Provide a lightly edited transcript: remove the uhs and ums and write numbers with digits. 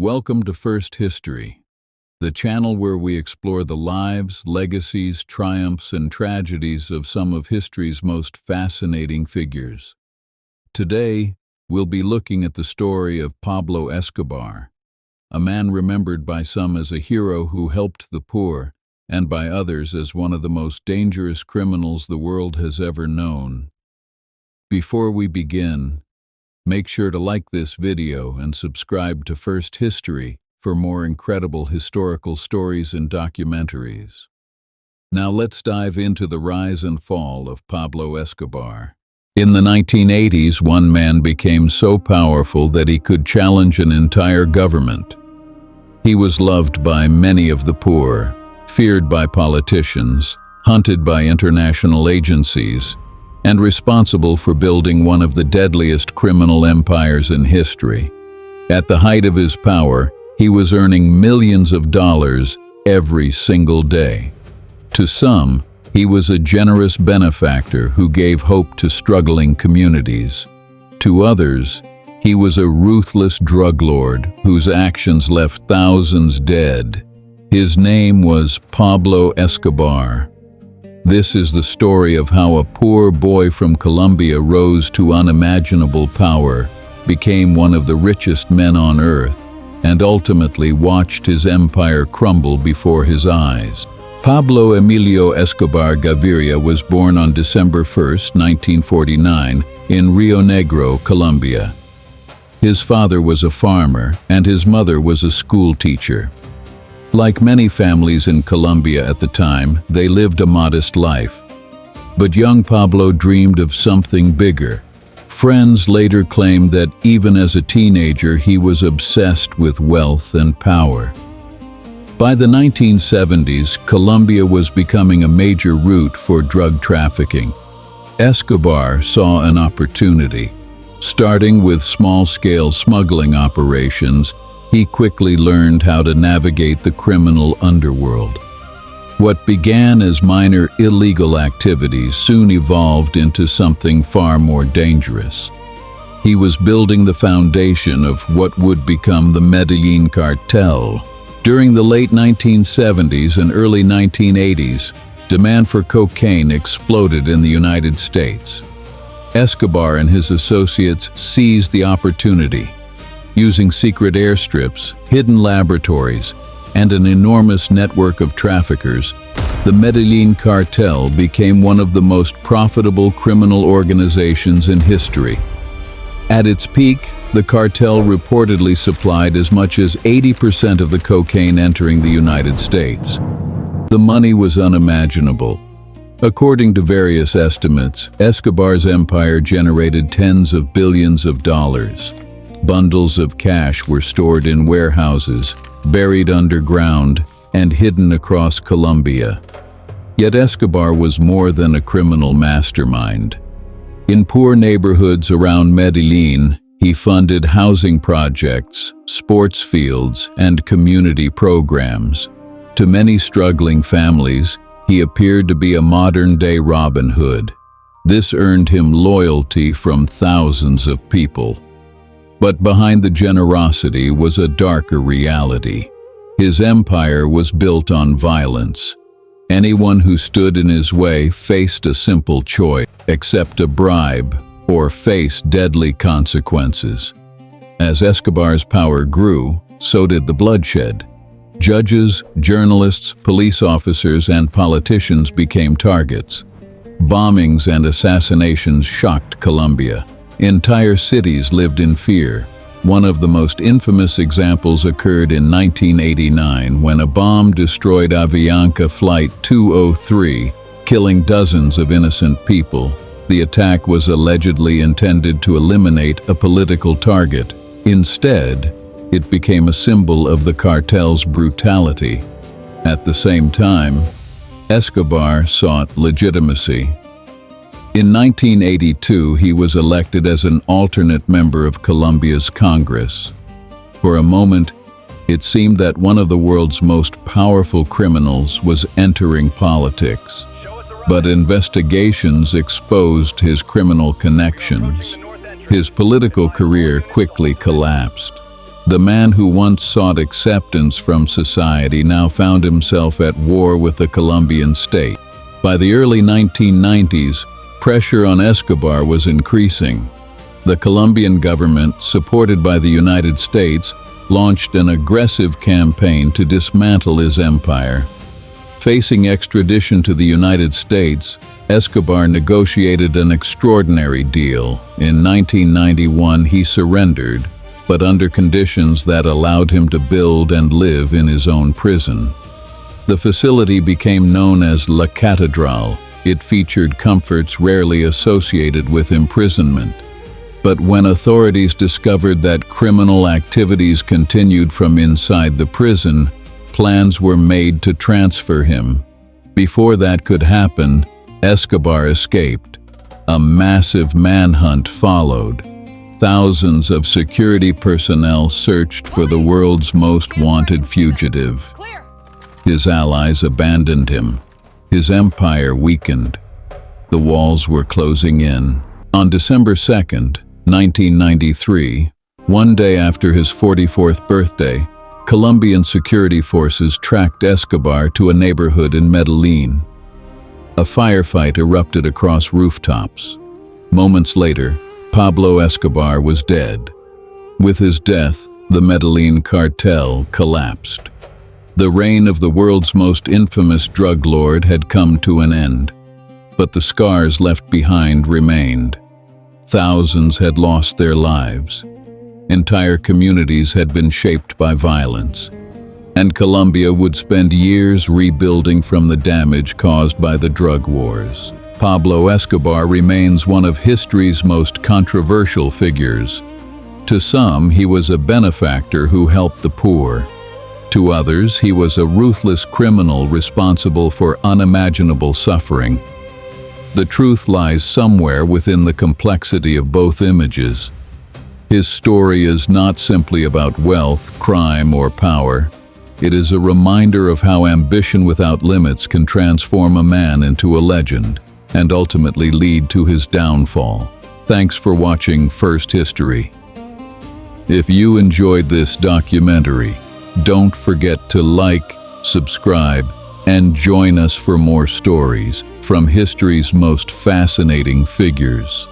Welcome to First History, the channel where we explore the lives, legacies, triumphs, and tragedies of some of history's most fascinating figures. Today, we'll be looking at the story of Pablo Escobar, a man remembered by some as a hero who helped the poor, and by others as one of the most dangerous criminals the world has ever known. Before we begin, make sure to like this video and subscribe to First History for more incredible historical stories and documentaries. Now let's dive into the rise and fall of Pablo Escobar. In the 1980s, one man became so powerful that he could challenge an entire government. He was loved by many of the poor, feared by politicians, hunted by international agencies, and responsible for building one of the deadliest criminal empires in history. At the height of his power, he was earning millions of dollars every single day. To some, he was a generous benefactor who gave hope to struggling communities. To others, he was a ruthless drug lord whose actions left thousands dead. His name was Pablo Escobar. This is the story of how a poor boy from Colombia rose to unimaginable power, became one of the richest men on earth, and ultimately watched his empire crumble before his eyes. Pablo Emilio Escobar Gaviria was born on December 1, 1949, in Rio Negro, Colombia. His father was a farmer, and his mother was a school teacher. Like many families in Colombia at the time, they lived a modest life. But young Pablo dreamed of something bigger. Friends later claimed that even as a teenager, he was obsessed with wealth and power. By the 1970s, Colombia was becoming a major route for drug trafficking. Escobar saw an opportunity. Starting with small-scale smuggling operations, he quickly learned how to navigate the criminal underworld. What began as minor illegal activities soon evolved into something far more dangerous. He was building the foundation of what would become the Medellín Cartel. During the late 1970s and early 1980s, demand for cocaine exploded in the United States. Escobar and his associates seized the opportunity. Using secret airstrips, hidden laboratories, and an enormous network of traffickers, the Medellín Cartel became one of the most profitable criminal organizations in history. At its peak, the cartel reportedly supplied as much as 80% of the cocaine entering the United States. The money was unimaginable. According to various estimates, Escobar's empire generated tens of billions of dollars. Bundles of cash were stored in warehouses, buried underground, and hidden across Colombia. Yet Escobar was more than a criminal mastermind. In poor neighborhoods around Medellín, he funded housing projects, sports fields, and community programs. To many struggling families, he appeared to be a modern-day Robin Hood. This earned him loyalty from thousands of people. But behind the generosity was a darker reality. His empire was built on violence. Anyone who stood in his way faced a simple choice: accept a bribe or face deadly consequences. As Escobar's power grew, so did the bloodshed. Judges, journalists, police officers, and politicians became targets. Bombings and assassinations shocked Colombia. Entire cities lived in fear. One of the most infamous examples occurred in 1989 when a bomb destroyed Avianca Flight 203, killing dozens of innocent people. The attack was allegedly intended to eliminate a political target. Instead, it became a symbol of the cartel's brutality. At the same time, Escobar sought legitimacy. In 1982, he was elected as an alternate member of Colombia's Congress. For a moment, it seemed that one of the world's most powerful criminals was entering politics. But investigations exposed his criminal connections. His political career quickly collapsed. The man who once sought acceptance from society now found himself at war with the Colombian state. By the early 1990s, pressure on Escobar was increasing. The Colombian government, supported by the United States, launched an aggressive campaign to dismantle his empire. Facing extradition to the United States, Escobar negotiated an extraordinary deal. In 1991, he surrendered, but under conditions that allowed him to build and live in his own prison. The facility became known as La Catedral. It featured comforts rarely associated with imprisonment. But when authorities discovered that criminal activities continued from inside the prison, plans were made to transfer him. Before that could happen, Escobar escaped. A massive manhunt followed. Thousands of security personnel searched for the world's most wanted fugitive. His allies abandoned him. His empire weakened. The walls were closing in. On December 2nd, 1993, one day after his 44th birthday, Colombian security forces tracked Escobar to a neighborhood in Medellín. A firefight erupted across rooftops. Moments later, Pablo Escobar was dead. With his death, the Medellín Cartel collapsed. The reign of the world's most infamous drug lord had come to an end, but the scars left behind remained. Thousands had lost their lives. Entire communities had been shaped by violence, and Colombia would spend years rebuilding from the damage caused by the drug wars. Pablo Escobar remains one of history's most controversial figures. To some, he was a benefactor who helped the poor. To others, he was a ruthless criminal responsible for unimaginable suffering. The truth lies somewhere within the complexity of both images. His story is not simply about wealth, crime, or power. It is a reminder of how ambition without limits can transform a man into a legend and ultimately lead to his downfall. Thanks for watching First History. If you enjoyed this documentary, don't forget to like, subscribe, and join us for more stories from history's most fascinating figures.